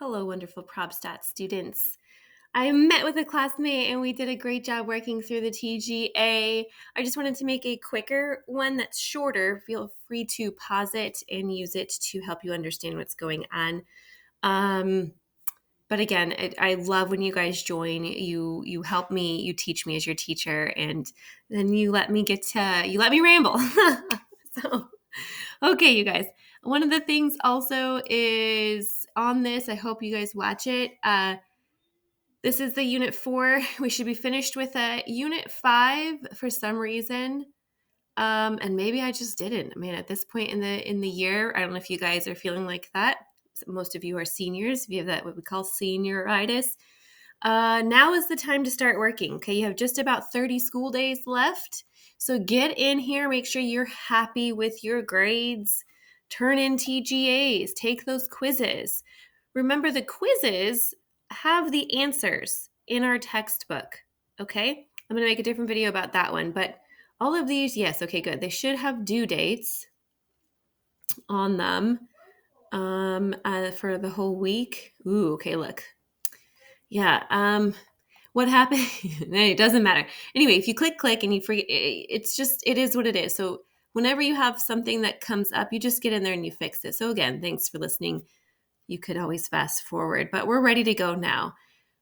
Hello, wonderful ProbStats students. I met with a classmate and we did a great job working through the TGA. I just wanted to make a quicker one that's shorter. Feel free to pause it and use it to help you understand what's going on. But again, I love when you guys join. You help me, you teach me as your teacher, and then you let me ramble. So okay, you guys. One of the things also is on this. I hope you guys watch it. This is the unit 4. We should be finished with unit 5 for some reason. And maybe I just didn't. I mean, at this point in the year, I don't know if you guys are feeling like that. Most of you are seniors. If you have that what we call senioritis. Now is the time to start working. Okay, you have just about 30 school days left. So get in here, make sure you're happy with your grades. Turn in TGAs, take those quizzes. Remember, the quizzes have the answers in our textbook. Okay, I'm going to make a different video about that one, but all of these, yes, okay, good. They should have due dates on them for the whole week. Ooh, okay, look. Yeah, what happened? It doesn't matter. Anyway, if you click and you forget, it is what it is. So whenever you have something that comes up, you just get in there and you fix it. So again, thanks for listening. You could always fast forward, but we're ready to go now.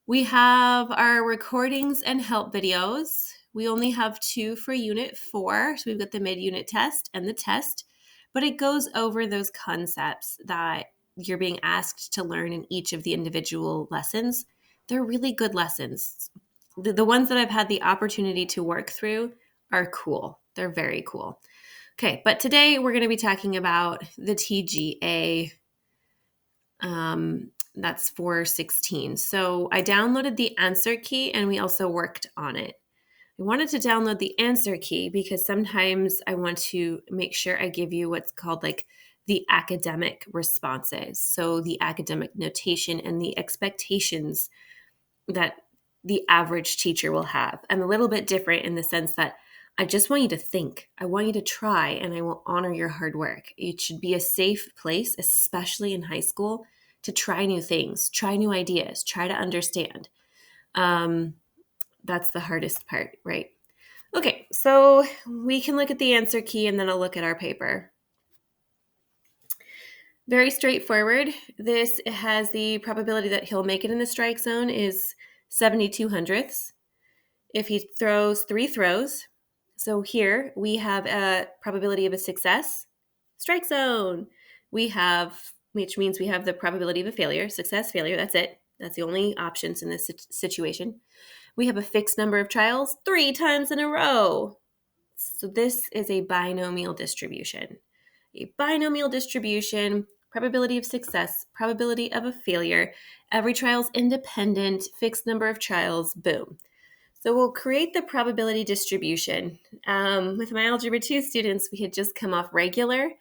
We have our recordings and help videos. We only have 2 for unit 4. So we've got the mid-unit test and the test, but it goes over those concepts that you're being asked to learn in each of the individual lessons. They're really good lessons. The ones that I've had the opportunity to work through are cool. They're very cool. Okay, but today we're going to be talking about the TGA. That's 416. So I downloaded the answer key and we also worked on it. I wanted to download the answer key because sometimes I want to make sure I give you what's called like the academic responses. So the academic notation and the expectations that the average teacher will have. I'm a little bit different in the sense that I just want you to think. I want you to try, and I will honor your hard work. It should be a safe place, especially in high school, to try new things, try new ideas, try to understand. That's the hardest part, right? Okay, so we can look at the answer key and then I'll look at our paper. Very straightforward. This has the probability that he'll make it in the strike zone is 72 hundredths. If he throws 3 throws, so here we have a probability of a success, strike zone. Which means we have the probability of a failure, success, failure, that's it. That's the only options in this situation. We have a fixed number of trials 3 times in a row. So this is a binomial distribution. A binomial distribution, probability of success, probability of a failure. Every trial is independent, fixed number of trials, boom. So we'll create the probability distribution. With my Algebra 2 students, we had just come off regular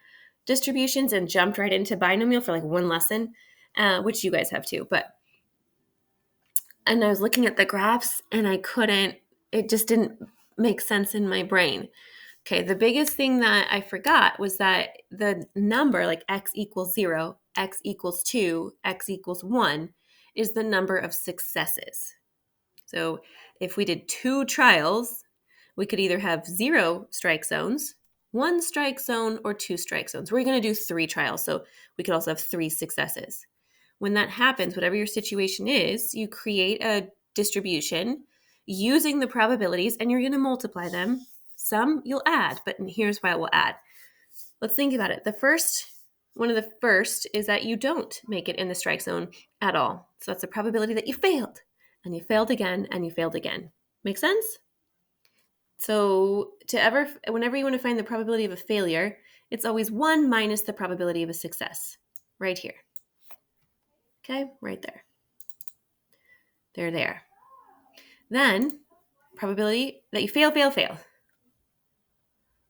distributions and jumped right into binomial for like one lesson, which you guys have too. And I was looking at the graphs and it just didn't make sense in my brain. Okay, the biggest thing that I forgot was that the number, like x equals 0, x equals 2, x equals 1, is the number of successes. So if we did 2 trials, we could either have 0 strike zones, 1 strike zone, or 2 strike zones. We're going to do 3 trials, so we could also have 3 successes. When that happens, whatever your situation is, you create a distribution using the probabilities, and you're going to multiply them. Some you'll add, but here's why we'll add. Let's think about it. One of the first is that you don't make it in the strike zone at all. So that's a probability that you failed, and you failed again, and you failed again. Make sense? So whenever you want to find the probability of a failure, it's always 1 minus the probability of a success, right here. Okay, right there. There. Then, probability that you fail.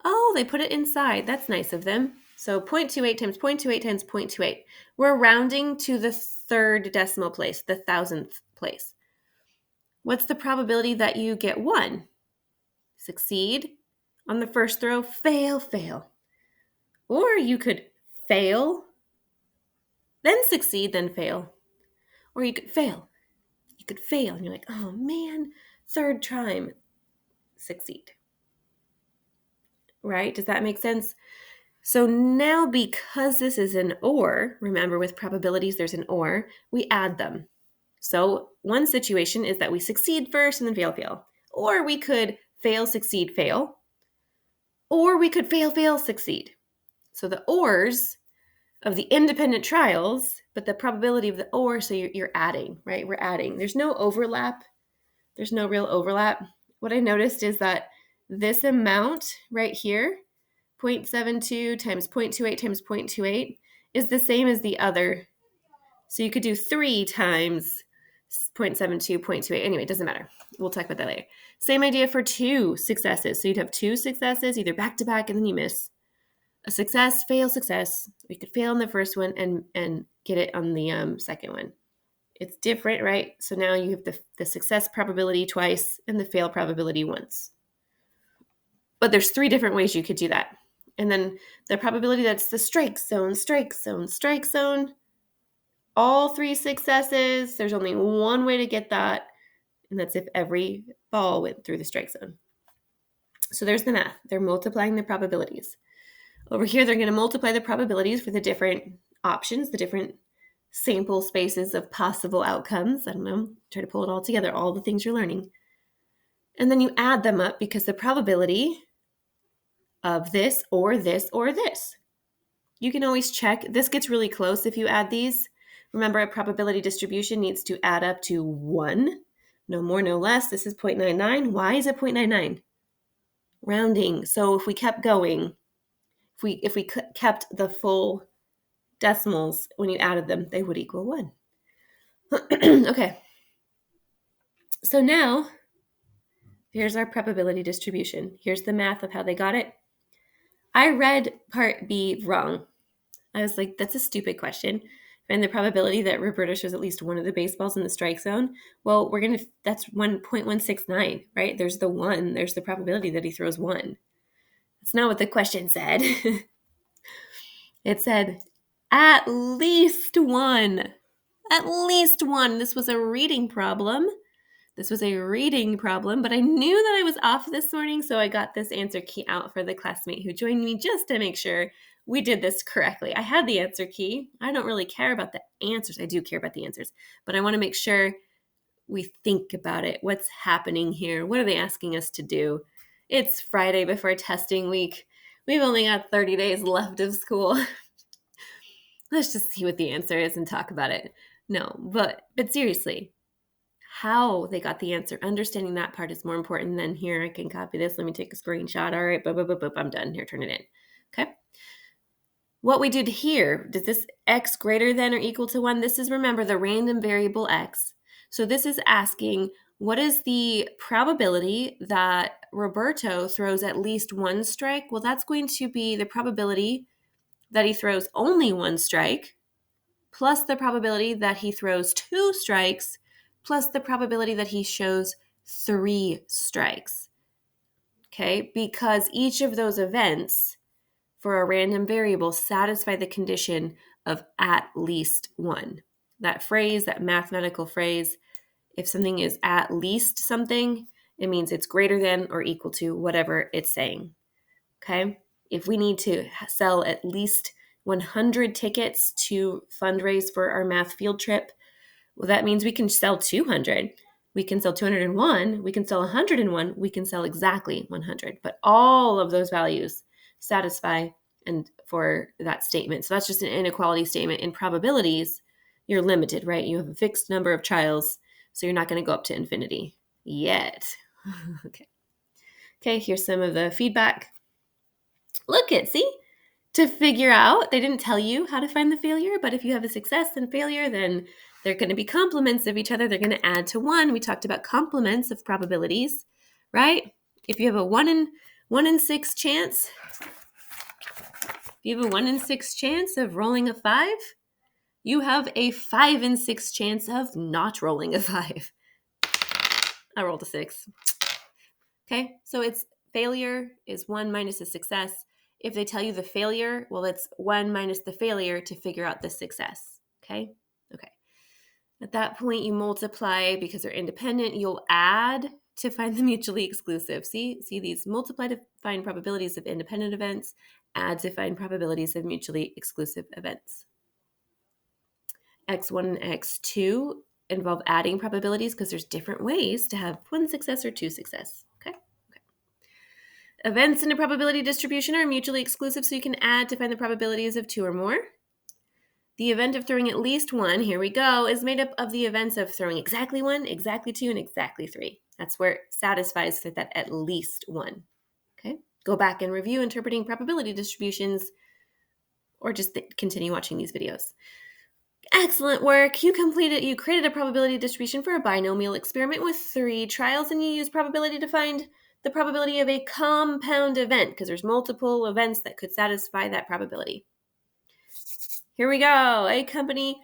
Oh, they put it inside. That's nice of them. So 0.28 times 0.28 times 0.28. We're rounding to the 3rd decimal place, the 1,000th place. What's the probability that you get 1? Succeed on the first throw, fail. Or you could fail, then succeed, then fail. Or you could fail. You could fail and you're like, oh man, third time, succeed. Right? Does that make sense? So now because this is an or, remember with probabilities there's an or, we add them. So one situation is that we succeed first and then fail, fail. Or we could fail, succeed, fail. Or we could fail, fail, succeed. So the ors of the independent trials, but the probability of the or, so you're adding, right? We're adding. There's no overlap. There's no real overlap. What I noticed is that this amount right here, 0.72 times 0.28 times 0.28, is the same as the other. So you could do 3 times 0.72, 0.28. Anyway, it doesn't matter. We'll talk about that later. Same idea for 2 successes. So you'd have 2 successes, either back to back, and then you miss. A success, fail, success. We could fail on the first one and get it on the second one. It's different, right? So now you have the success probability twice and the fail probability once. But there's 3 different ways you could do that. And then the probability that's the strike zone, strike zone, strike zone. All 3 successes. There's only one way to get that, and that's if every ball went through the strike zone. So there's the math. They're multiplying the probabilities. Over here, they're going to multiply the probabilities for the different options, the different sample spaces of possible outcomes. I don't know, try to pull it all together, all the things you're learning. And then you add them up because the probability of this or this or this. You can always check. This gets really close if you add these. Remember, a probability distribution needs to add up to 1. No more, no less. This is 0.99. Why is it 0.99? Rounding. So if we kept going, if we kept the full decimals, when you added them, they would equal 1. Okay. So now, here's our probability distribution. Here's the math of how they got it. I read part B wrong. I was like, that's a stupid question. And the probability that Roberto shows at least one of the baseballs in the strike zone, well, that's 1.169, right? There's the 1. There's the probability that he throws 1. That's not what the question said. It said, at least 1. At least 1. This was a reading problem. But I knew that I was off this morning, so I got this answer key out for the classmate who joined me just to make sure we did this correctly. I had the answer key. I don't really care about the answers. I do care about the answers, but I want to make sure we think about it. What's happening here? What are they asking us to do? It's Friday before testing week. We've only got 30 days left of school. Let's just see what the answer is and talk about it. No, but seriously, how they got the answer, understanding that part is more important than here. I can copy this. Let me take a screenshot. All right, I'm done. Here, turn it in. Okay. What we did here, does this x greater than or equal to 1? This is, remember, the random variable x. So this is asking, what is the probability that Roberto throws at least 1 strike? Well, that's going to be the probability that he throws only 1 strike, plus the probability that he throws 2 strikes, plus the probability that he shows 3 strikes. Okay, because each of those events for a random variable satisfy the condition of at least 1. That phrase, that mathematical phrase, if something is at least something, it means it's greater than or equal to whatever it's saying. Okay, if we need to sell at least 100 tickets to fundraise for our math field trip, well, that means we can sell 200. We can sell 201. We can sell 101. We can sell exactly 100. But all of those values satisfy and for that statement. So that's just an inequality statement. In probabilities, you're limited, right? You have a fixed number of trials, so you're not going to go up to infinity yet. Okay, here's some of the feedback. Look at, see? To figure out, they didn't tell you how to find the failure, but if you have a success and failure, then they're going to be complements of each other. They're going to add to 1. We talked about complements of probabilities, right? If you have a 1 in 6 chance, of rolling a 5, you have a 5 in 6 chance of not rolling a 5. I rolled a 6. Okay, so it's failure is 1 minus a success. If they tell you the failure, well, it's 1 minus the failure to figure out the success. Okay. At that point, you multiply because they're independent. You'll add to find the mutually exclusive. See these multiply to find probabilities of independent events, add to find probabilities of mutually exclusive events. X1 and X2 involve adding probabilities because there's different ways to have one success or two success. Okay. Events in a probability distribution are mutually exclusive, so you can add to find the probabilities of two or more. The event of throwing at least one, here we go, is made up of the events of throwing exactly one, exactly two, and exactly three. That's where it satisfies for that at least one. Okay. Go back and review interpreting probability distributions, or just continue watching these videos. Excellent work. You created a probability distribution for a binomial experiment with 3 trials, and you used probability to find the probability of a compound event because there's multiple events that could satisfy that probability. Here we go. A company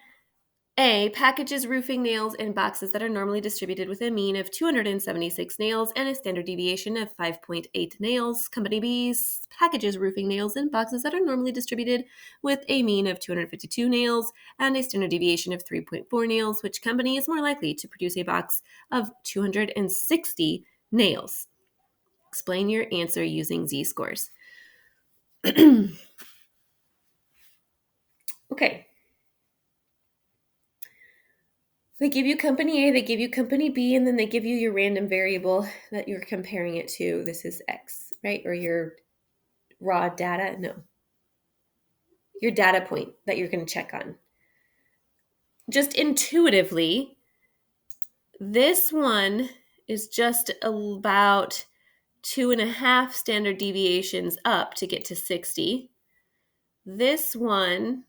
A packages roofing nails in boxes that are normally distributed with a mean of 276 nails and a standard deviation of 5.8 nails. Company B packages roofing nails in boxes that are normally distributed with a mean of 252 nails and a standard deviation of 3.4 nails. Which company is more likely to produce a box of 260 nails? Explain your answer using z-scores. Okay. They give you company A, they give you company B, and then they give you your random variable that you're comparing it to. This is X, right? Or your raw data. No. Your data point that you're going to check on. Just intuitively, this one is just about 2.5 standard deviations up to get to 60. This one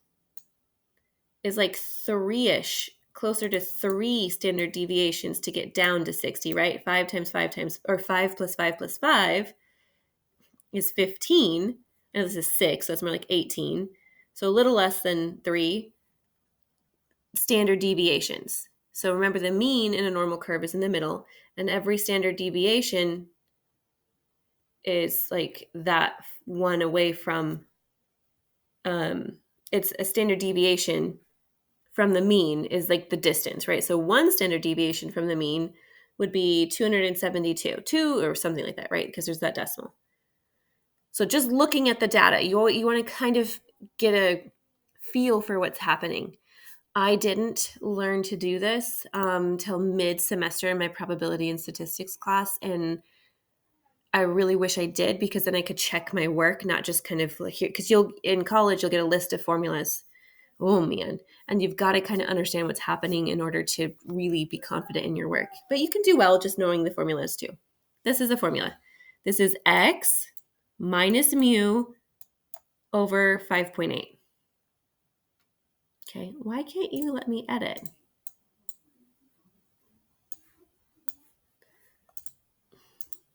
is like 3-ish, closer to 3 standard deviations to get down to 60, right? 5 times 5 times, or 5 plus 5 plus 5 is 15. And this is 6, so it's more like 18. So a little less than 3 standard deviations. So remember, the mean in a normal curve is in the middle, and every standard deviation is like that one away from, it's a standard deviation from the mean is like the distance, right? So one standard deviation from the mean would be 272, 2 or something like that, right? Because there's that decimal. So just looking at the data, you want to kind of get a feel for what's happening. I didn't learn to do this till mid-semester in my probability and statistics class, and I really wish I did, because then I could check my work, not just kind of like here, because in college you'll get a list of formulas. Oh man. And you've got to kind of understand what's happening in order to really be confident in your work. But you can do well just knowing the formulas too. This is a formula. This is X minus mu over 5.8. Okay, why can't you let me edit?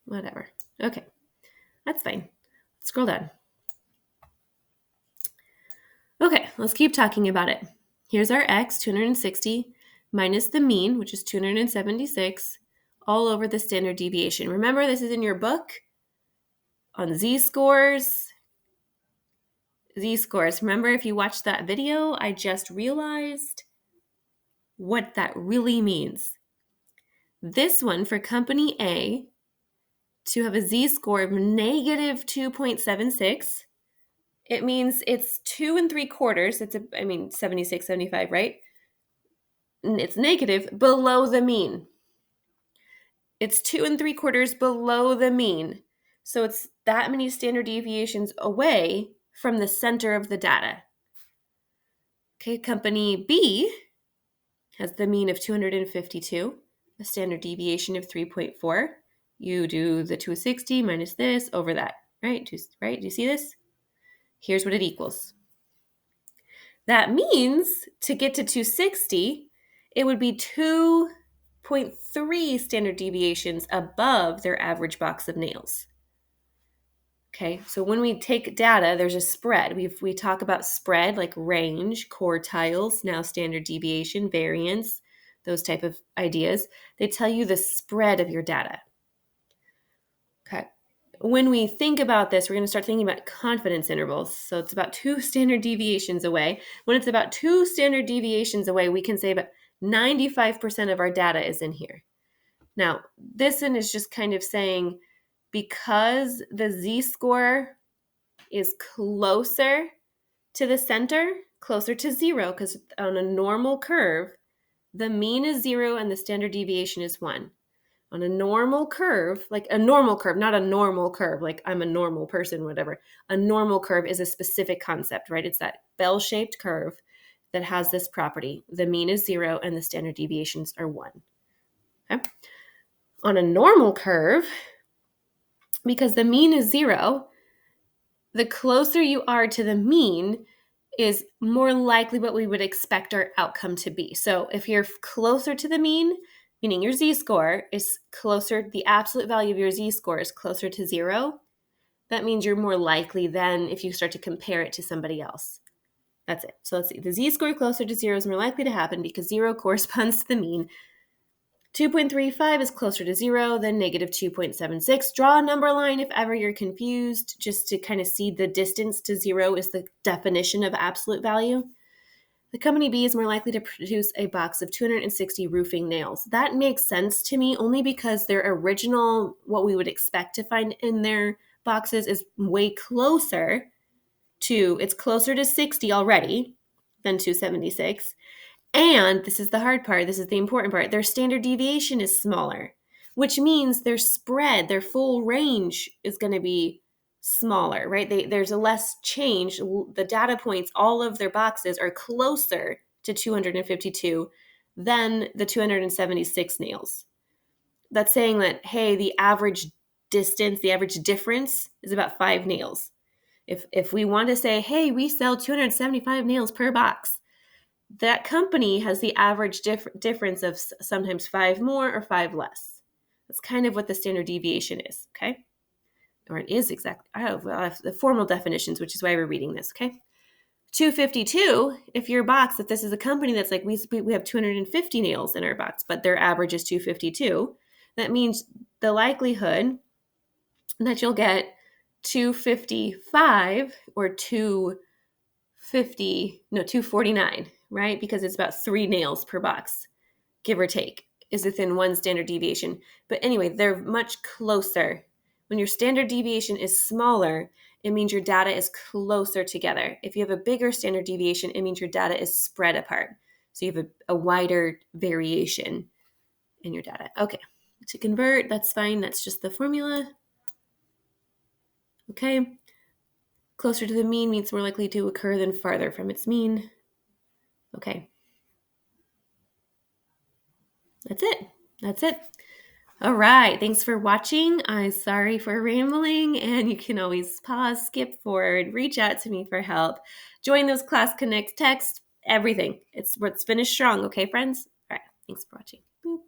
Whatever. Okay, that's fine. Let's scroll down. Okay, let's keep talking about it. Here's our X, 260, minus the mean, which is 276, all over the standard deviation. Remember, this is in your book on z-scores. Z-scores. Remember, if you watched that video, I just realized what that really means. This one, for company A, to have a z-score of negative 2.76, it means it's 2 3/4. It's 76, 75, right? And it's negative below the mean. It's 2 3/4 below the mean. So it's that many standard deviations away from the center of the data. Okay, company B has the mean of 252, a standard deviation of 3.4. You do the 260 minus this over that, right? Right? Do you see this? Here's what it equals. That means to get to 260, it would be 2.3 standard deviations above their average box of nails. Okay, so when we take data, there's a spread. We talk about spread, like range, quartiles, now standard deviation, variance, those type of ideas. They tell you the spread of your data. Okay, when we think about this, we're going to start thinking about confidence intervals. So it's about 2 standard deviations away. When it's about 2 standard deviations away, we can say about 95% of our data is in here. Now, this one is just kind of saying because the z-score is closer to the center, closer to 0, because on a normal curve, the mean is 0 and the standard deviation is 1. On a normal curve, like a normal curve, not a normal curve, like I'm a normal person, whatever. A normal curve is a specific concept, right? It's that bell-shaped curve that has this property. The mean is 0 and the standard deviations are 1. Okay? On a normal curve, because the mean is 0, the closer you are to the mean is more likely what we would expect our outcome to be. So if you're closer to the mean, meaning your z-score is closer, the absolute value of your z-score is closer to 0, that means you're more likely then if you start to compare it to somebody else. That's it. So let's see. The z-score closer to 0 is more likely to happen because 0 corresponds to the mean. 2.35 is closer to 0 than negative 2.76. Draw a number line if ever you're confused, just to kind of see the distance to 0 is the definition of absolute value. The company B is more likely to produce a box of 260 roofing nails. That makes sense to me only because their original, what we would expect to find in their boxes, is way closer to, it's closer to 60 already than 276. And this is the hard part, this is the important part, their standard deviation is smaller, which means their spread, their full range is going to be smaller, right? There's a less change. The data points, all of their boxes are closer to 252 than the 276 nails. That's saying that, hey, the average distance, the average difference is about 5 nails. If we want to say, hey, we sell 275 nails per box, that company has the average difference of sometimes 5 more or 5 less. That's kind of what the standard deviation is, okay? Or it is exactly. I have the formal definitions, which is why we're reading this, okay? 252, if your box, if this is a company that's like, we have 250 nails in our box, but their average is 252, that means the likelihood that you'll get 255 or 249, right? Because it's about 3 nails per box, give or take, is within one standard deviation. But anyway, they're much closer. When your standard deviation is smaller, it means your data is closer together. If you have a bigger standard deviation, it means your data is spread apart. So you have a wider variation in your data. Okay, to convert, that's fine. That's just the formula. Okay. Closer to the mean means more likely to occur than farther from its mean. Okay. That's it. All right. Thanks for watching. I'm sorry for rambling, and you can always pause, skip forward, reach out to me for help. Join those Class Connect texts, everything. It's finished strong. Okay, friends? All right. Thanks for watching. Boop.